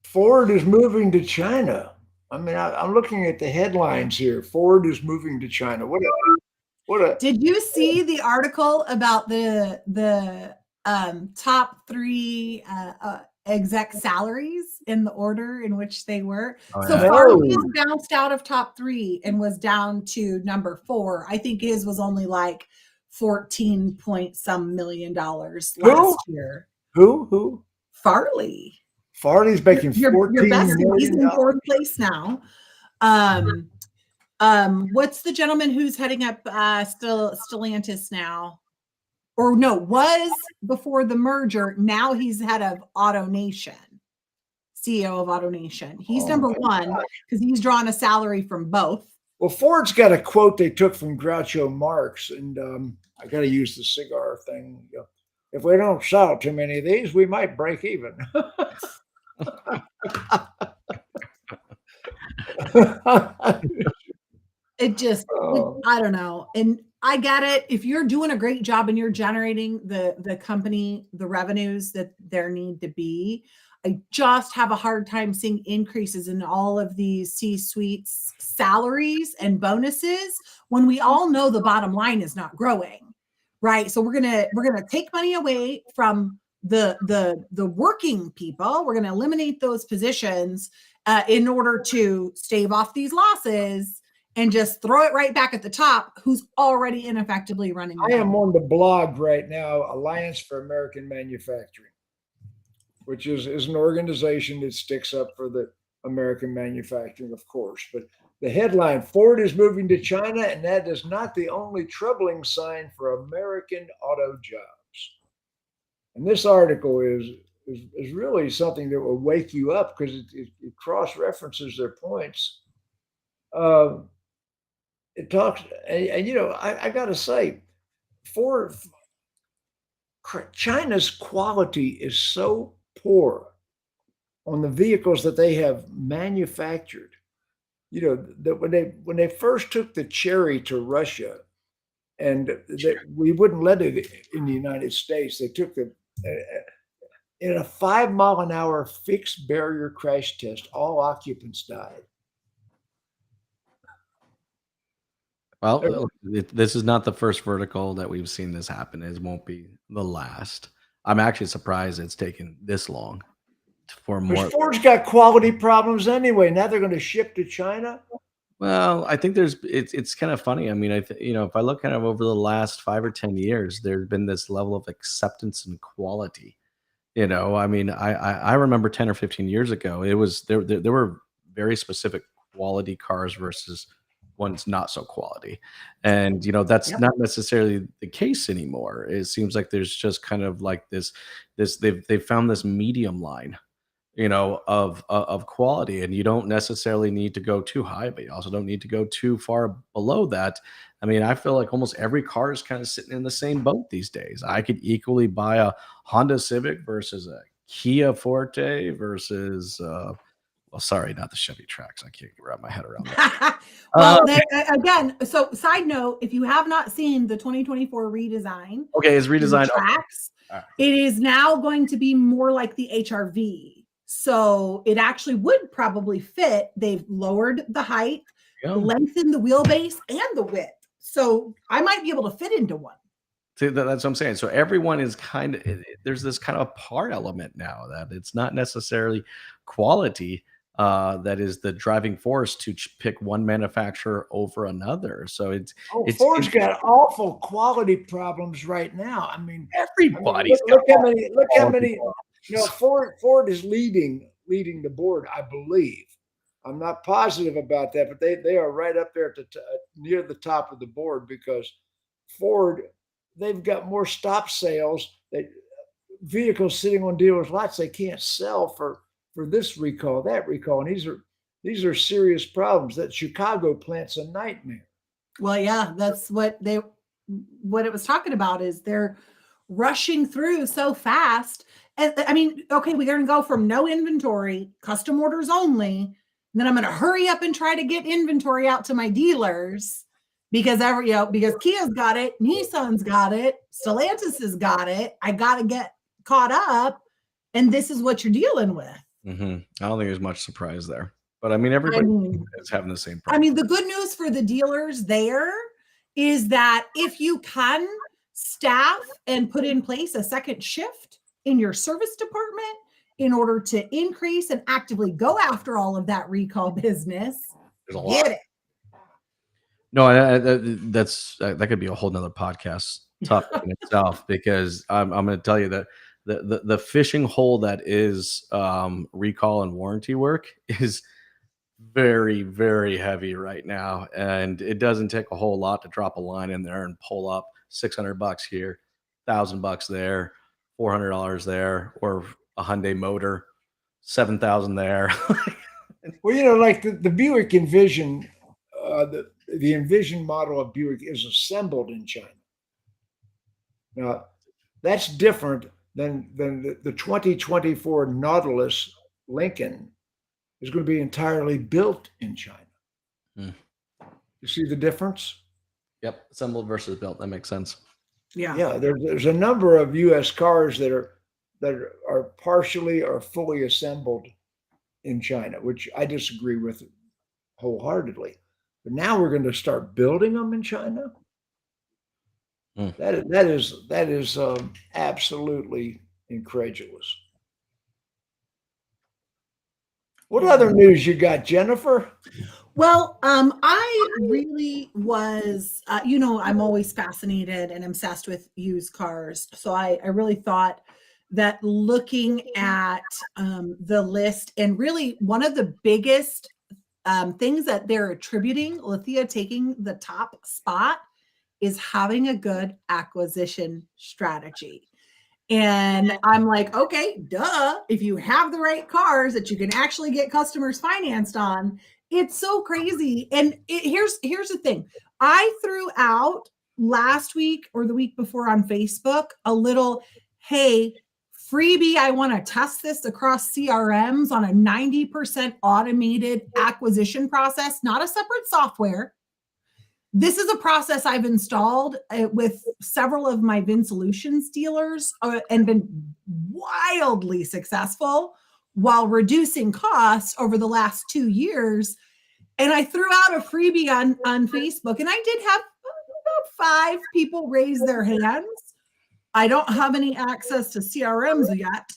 Ford is moving to China. I mean, I'm looking at the headlines here. Ford is moving to China. What a Did you see the article about the top 3 exec salaries in the order in which they were? Oh, So yeah. Farley's bounced out of top 3 and was down to number 4. I think his was only like 14 point some million dollars last year. Who? Farley. Farley's making Your 14 best. He's in million. 4th place now. What's the gentleman who's heading up Stellantis now? Or no, was before the merger. Now he's head of AutoNation, CEO of AutoNation. He's number 1 because he's drawn a salary from both. Well, Ford's got a quote they took from Groucho Marx, and I got to use the cigar thing. If we don't sell too many of these, we might break even. It just, I don't know. And I get it. If you're doing a great job and you're generating the company, the revenues that there need to be, I just have a hard time seeing increases in all of these C-suites salaries and bonuses when we all know the bottom line is not growing, right? So we're gonna take money away from the working people. We're gonna eliminate those positions in order to stave off these losses and just throw it right back at the top, who's already ineffectively running. I am on the blog right now, Alliance for American Manufacturing, which is an organization that sticks up for the American manufacturing, of course. But the headline, Ford is moving to China, and that is not the only troubling sign for American auto jobs. And this article is really something that will wake you up because it cross-references their points. It talks, and you know, I got to say, China's quality is so poor on the vehicles that they have manufactured. You know, that when they first took the Cherry to Russia, and we wouldn't let it in the United States, they took the in a 5-mile-an-hour fixed barrier crash test, all occupants died. Well, this is not the first vertical that we've seen this happen. It won't be the last. I'm actually surprised it's taken this long for more. Ford's got quality problems anyway. Now they're going to ship to China. Well, I think it's kind of funny. I mean, if I look kind of over the last 5 or 10 years, there's been this level of acceptance and quality. You know, I mean, I remember 10 or 15 years ago, it was there were very specific quality cars versus one's not so quality. And, you know, that's not necessarily the case anymore. It seems like there's just kind of like this they've found this medium line, you know, of quality, and you don't necessarily need to go too high, but you also don't need to go too far below that. I mean, I feel like almost every car is kind of sitting in the same boat these days. I could equally buy a Honda Civic versus a Kia Forte versus well, sorry, not the Chevy Trax. I can't wrap my head around that. Well, again, so side note, if you have not seen the 2024 redesign, okay, it's redesigned. Trax, it is now going to be more like the HRV. So it actually would probably fit. They've lowered the height, lengthened the wheelbase, and the width. So I might be able to fit into one. See, that's what I'm saying. So everyone is kind of, there's this kind of part element now that it's not necessarily quality that is the driving force to pick one manufacturer over another. So Ford's got awful quality problems right now. I mean, everybody's look how many. You know, Ford is leading the board, I believe. I'm not positive about that, but they are right up there at near the top of the board because Ford, they've got more stop sales, vehicles sitting on dealers' lots they can't sell for this recall, that recall, and these are These are serious problems. That Chicago plant's a nightmare. Well, yeah, that's what it was talking about is they're rushing through so fast. And I mean, okay, we're going to go from no inventory, custom orders only. And then I'm going to hurry up and try to get inventory out to my dealers because because Kia's got it, Nissan's got it, Stellantis has got it. I got to get caught up, and this is what you're dealing with. I don't think there's much surprise there, but I mean, everybody is having the same problem. I mean, the good news for the dealers there is that if you can staff and put in place a second shift in your service department in order to increase and actively go after all of that recall business, there's a lot. Get it. No, that could be a whole nother podcast topic in itself, because I'm going to tell you that the fishing hole that is recall and warranty work is very, very heavy right now, and it doesn't take a whole lot to drop a line in there and pull up $600 here, $1,000 there, $400 there, or a Hyundai motor, $7,000 there. Well, like the Buick Envision, the Envision model of Buick is assembled in China. Now, that's different than the 2024 Nautilus Lincoln is going to be entirely built in China. You see the difference? Yep, assembled versus built. That makes sense. Yeah. There's a number of U.S. cars that are partially or fully assembled in China, which I disagree with wholeheartedly. But now we're going to start building them in China. That is absolutely incredulous. What other news you got, Jennifer? Well, I really was, I'm always fascinated and obsessed with used cars. So I really thought that looking at the list, and really one of the biggest things that they're attributing Lithia taking the top spot is having a good acquisition strategy. And I'm like, okay, duh. If you have the right cars that you can actually get customers financed on, it's so crazy. And here's the thing. I threw out last week or the week before on Facebook a little, hey, freebie, I want to test this across CRMs on a 90% automated acquisition process, not a separate software. This is a process I've installed with several of my VIN Solutions dealers and been wildly successful while reducing costs over the last 2 years. And I threw out a freebie on Facebook, and I did have about 5 people raise their hands. I don't have any access to CRMs yet,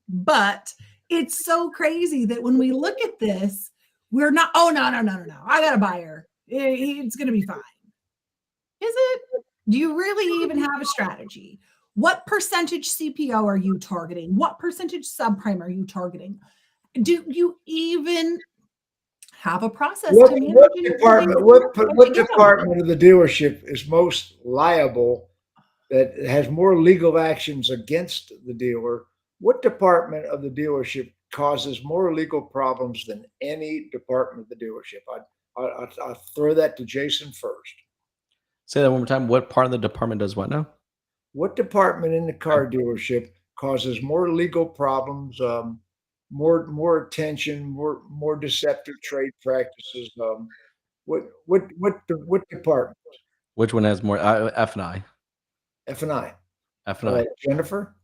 but it's so crazy that when we look at this, we're not, oh, no. I got a buyer. It's going to be fine. Is it? Do you really even have a strategy? What percentage CPO are you targeting? What percentage subprime are you targeting? Do you even have a process? What department of the dealership is most liable, that has more legal actions against the dealer? What department of the dealership causes more legal problems than any department of the dealership? I'll throw that to Jason first. Say that one more time. What part of the department does what now? What department in the car dealership causes more legal problems, more attention, more deceptive trade practices? What department? Which one has more? F&I. F&I. F&I. Jennifer?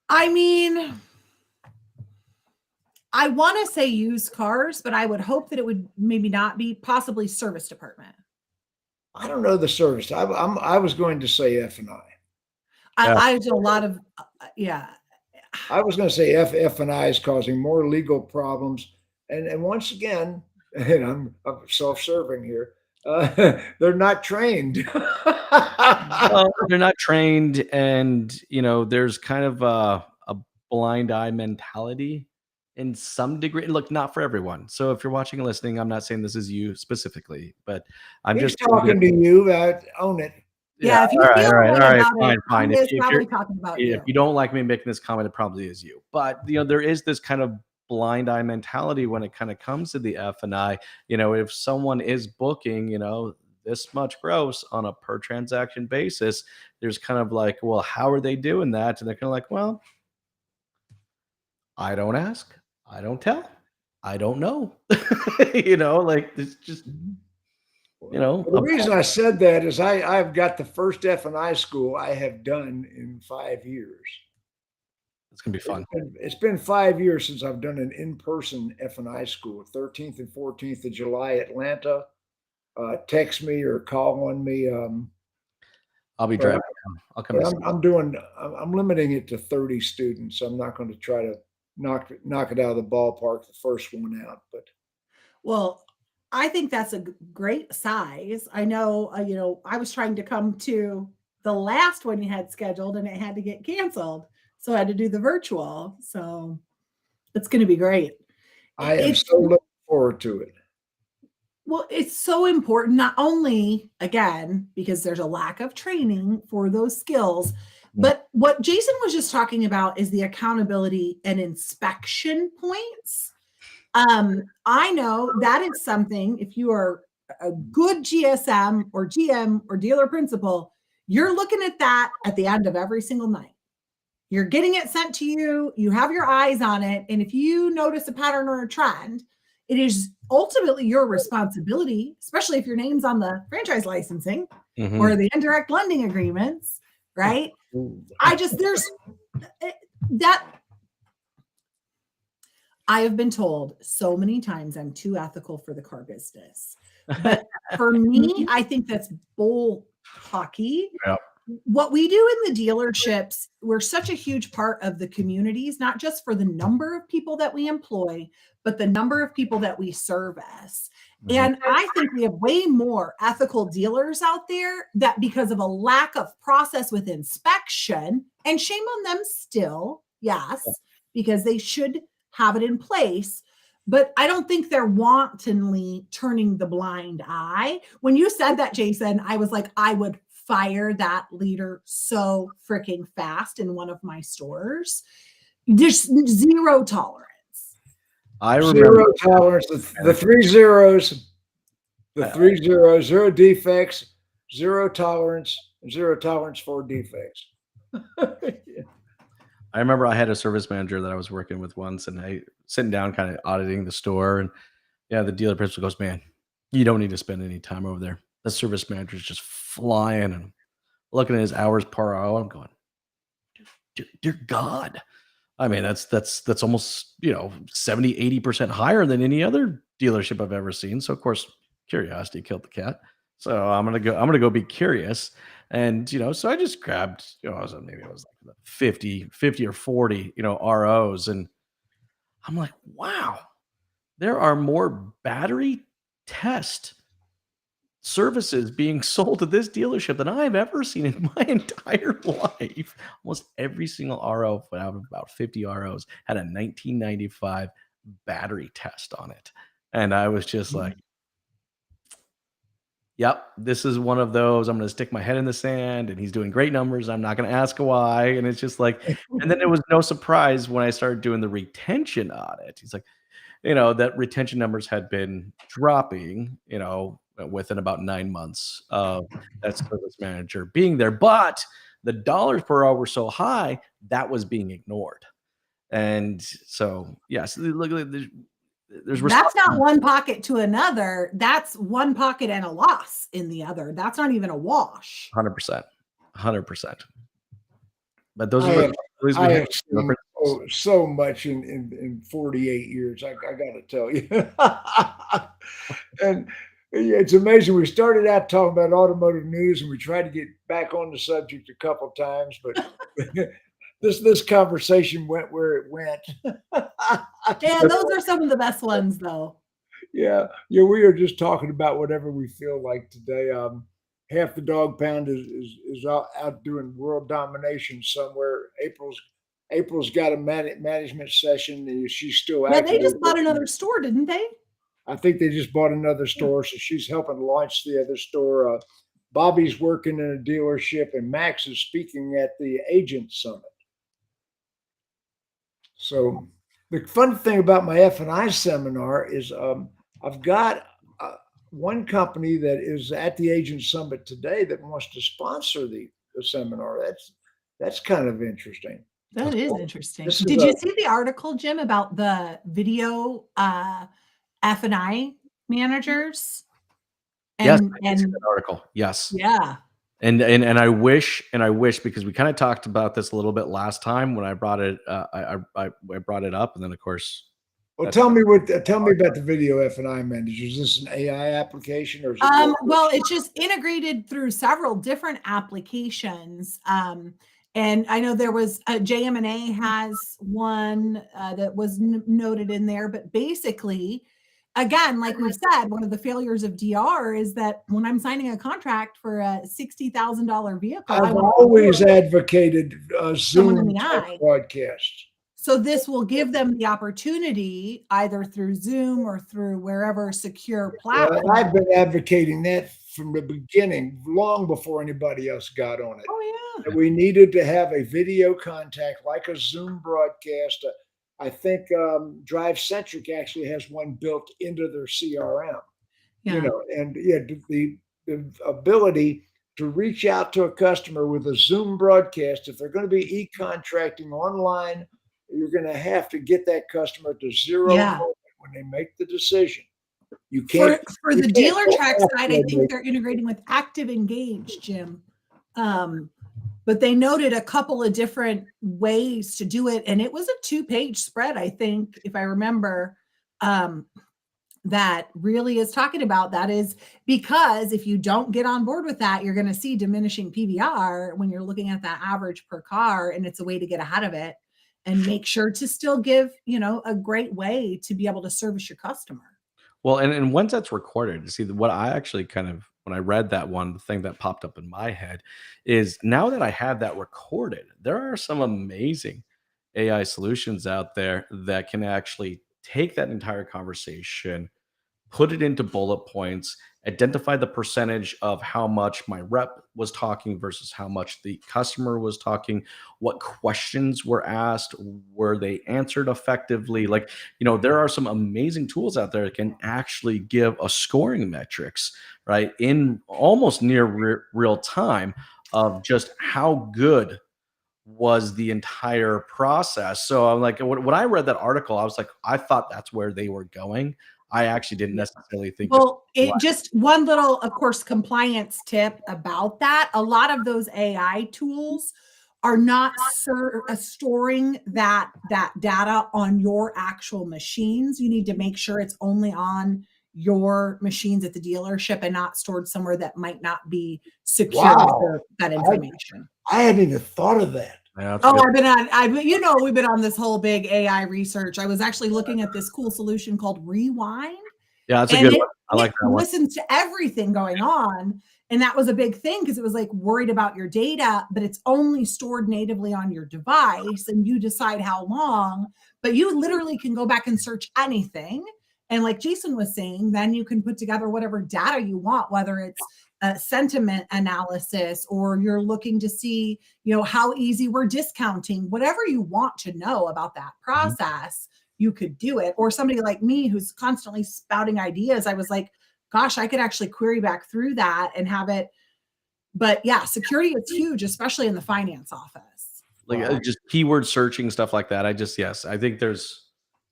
I mean, I want to say used cars, but I would hope that it would maybe not be, possibly service department. I don't know the service. I was going to say F&I. I do a lot of, yeah. I was going to say F&I is causing more legal problems. And once again, and I'm self-serving here, they're not trained. Well, they're not trained, and there's kind of a blind eye mentality in some degree. Look, not for everyone. So if you're watching and listening, I'm not saying this is you specifically, but I'm He's just talking to you. Own it. Yeah, if you all feel right, fine. He is probably talking about you. If you don't like me making this comment, it probably is you. But there is this kind of blind eye mentality when it kind of comes to the F&I. You know, if someone is booking, you know, this much gross on a per transaction basis, there's kind of like, well, how are they doing that? And they're kind of like, well, I don't ask, I don't tell, I don't know. You know, like it's just, you know, Well, the reason I said that is I've got the first F&I school I have done in 5 years. it's gonna be fun. It's been 5 years since I've done an in-person F&I school. 13th and 14th of July, Atlanta. Text me or call on me. I'll be But driving down. I'll come. but To I'm limiting it to 30 students. I'm not going to try to knock it out of the ballpark the first one out. But Well, I think that's a great size. I know, you know, I was trying to come to the last one you had scheduled and it had to get canceled. So I had to do the virtual. So it's going to be great. I am It's so looking forward to it. Well, it's so important, not only again, because there's a lack of training for those skills, but what Jason was just talking about is the accountability and inspection points. I know that is something, if you are a good GSM or GM or dealer principal, you're looking at that at the end of every single night. You're getting it sent to you, you have your eyes on it. And if you notice a pattern or a trend, it is ultimately your responsibility, especially if your name's on the franchise licensing or the indirect lending agreements, right? There's that. I have been told so many times I'm too ethical for the car business. But for me, I think that's bull hockey. Yep. What we do in the dealerships, we're such a huge part of the communities, not just for the number of people that we employ, but the number of people that we service. And I think we have way more ethical dealers out there that, because of a lack of process with inspection, and shame on them still, yes, because they should have it in place. But I don't think they're wantonly turning the blind eye. When you said that, Jason, I was like, I would fire that leader so freaking fast in one of my stores. There's zero tolerance. I remember Zero tolerance. The 3 zeros. The 3 zeros. 0 defects. Zero tolerance. 0 tolerance for defects. I remember I had a service manager that I was working with once, and I sitting down, kind of auditing the store, and yeah, the dealer principal goes, "Man, you don't need to spend any time over there. The service manager is just flying," and looking at his hours per hour. I'm going, dear God. I mean, that's almost, you know, 70, 80% higher than any other dealership I've ever seen. So of course, curiosity killed the cat. So I'm gonna go be curious. And you know, so I just grabbed, you know, maybe I was like 50 or 40, you know, ROs. And I'm like, wow, there are more battery test services being sold to this dealership than I've ever seen in my entire life. Almost every single RO, out of about 50 ROs, had a 1995 battery test on it. And I was just like, yep, this is one of those. I'm going to stick my head in the sand, and he's doing great numbers. I'm not going to ask why. And it's just like, and then it was no surprise when I started doing the retention audit. He's like, you know, that retention numbers had been dropping, you know, within about 9 months of that service manager being there. But the dollars per hour were so high that was being ignored. And so, yes, look, there's That's not one pocket to another. That's one pocket and a loss in the other. That's not even a wash. 100%. But those are I have seen so much in 48 years. I got to tell you. And it's amazing. We started out talking about automotive news, and we tried to get back on the subject a couple of times, but this conversation went where it went. Yeah, those are some of the best ones, though. Yeah, we are just talking about whatever we feel like today. Half the Dawg Pound is out doing World Domination somewhere. April's got a management session, and she's still Yeah, active. they just bought another store, didn't they? I think they just bought another store, so she's helping launch the other store. Bobbie's working in a dealership, and Max is speaking at the Agent Summit. So The fun thing about my F&I seminar is I've got one company that is at the Agent Summit today that wants to sponsor the seminar. That's kind of interesting. That is interesting. This is Did you see the article, Jim, about the video F&I managers? Yes, And I did see that article. Yes. yeah. And I wish because we kind of talked about this a little bit last time when I brought it I brought it up, and then of course. Well, tell me about the video F&I manager. Is this an AI application or is it well, it's just integrated through several different applications. And I know there was JM&A has one that was noted in there, but basically, again, like we've said, one of the failures of DR is that when I'm signing a contract for a $60,000 vehicle, I've always advocated Zoom in the eye. broadcast. So this will give them the opportunity either through Zoom or through wherever secure platform. Well, I've been advocating that from the beginning, long before anybody else got on it. Oh yeah. That we needed to have a video contact like a Zoom broadcast. I think Drive Centric actually has one built into their CRM. Yeah. You know, and yeah, the ability to reach out to a customer with a Zoom broadcast. If they're going to be e-contracting online, you're going to have to get that customer to zero moment when they make the decision. You can't for the dealer track side. I think they're integrating with Active Engage, Jim. But they noted a couple of different ways to do it, and it was a 2-page spread, I think, if I remember. That really is talking about that is because if you don't get on board with that, you're going to see diminishing PVR when you're looking at that average per car, and it's a way to get ahead of it and make sure to still give, a great way to be able to service your customer. Well, and once that's recorded, see what I actually kind of, when I read that one, the thing that popped up in my head is now that I have that recorded, there are some amazing AI solutions out there that can actually take that entire conversation, put it into bullet points, identify the percentage of how much my rep was talking versus how much the customer was talking, what questions were asked, were they answered effectively? Like, there are some amazing tools out there that can actually give a scoring metrics, right, in almost near real time of just how good was the entire process. So I'm like, when I read that article, I was like, I thought that's where they were going. I actually didn't necessarily think. Well, it just one little, of course, compliance tip about that. A lot of those AI tools are not storing that data on your actual machines. You need to make sure it's only on your machines at the dealership and not stored somewhere that might not be secure for that information. I hadn't even thought of that. Yeah, we've been on this whole big AI research. I was actually looking at this cool solution called Rewind. Yeah, that's a good one. I like that one. Listens to everything going on. And that was a big thing because it was like worried about your data, but it's only stored natively on your device and you decide how long, but you literally can go back and search anything. And like Jason was saying, then you can put together whatever data you want, whether it's sentiment analysis, or you're looking to see, how easy we're discounting, whatever you want to know about that process, you could do it. Or somebody like me who's constantly spouting ideas, I was like, gosh, I could actually query back through that and have it. But yeah, security is huge, especially in the finance office. Like just keyword searching, stuff like that. I think there's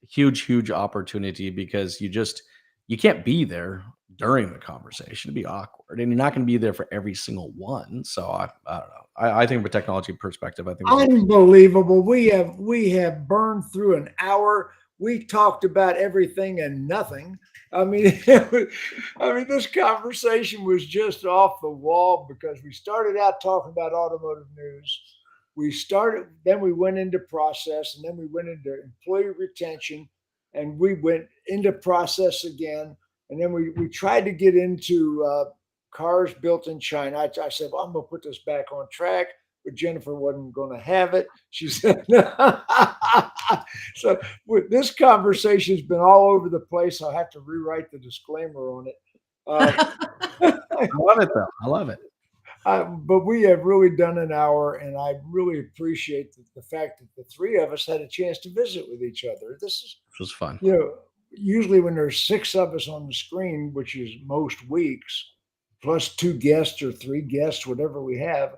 huge opportunity because you can't be there during the conversation. It'd be awkward, and you're not going to be there for every single one. So I don't know. I think from a technology perspective, I think unbelievable. We have burned through an hour. We talked about everything and nothing. I mean, this conversation was just off the wall because we started out talking about automotive news. Then we went into process, and then we went into employee retention, and we went into process again. And then we tried to get into cars built in China. I said, well, I'm going to put this back on track, but Jennifer wasn't going to have it. She said, no. So this conversation has been all over the place. I'll have to rewrite the disclaimer on it. I love it, though. I love it. But we have really done an hour, and I really appreciate the fact that the three of us had a chance to visit with each other. This is, Which was fun. Usually when there's six of us on the screen, which is most weeks, plus two guests or three guests, whatever we have,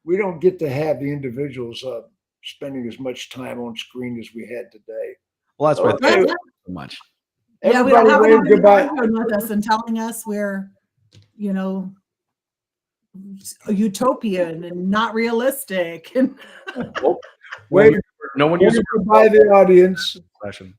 we don't get to have the individuals spending as much time on screen as we had today. Well, that's why Okay. thank you so much. Yeah, we don't have Everybody wave anybody goodbye. arguing with us and telling us we're, utopian and not realistic. And Well, Wave no one uses goodbye the audience. expression.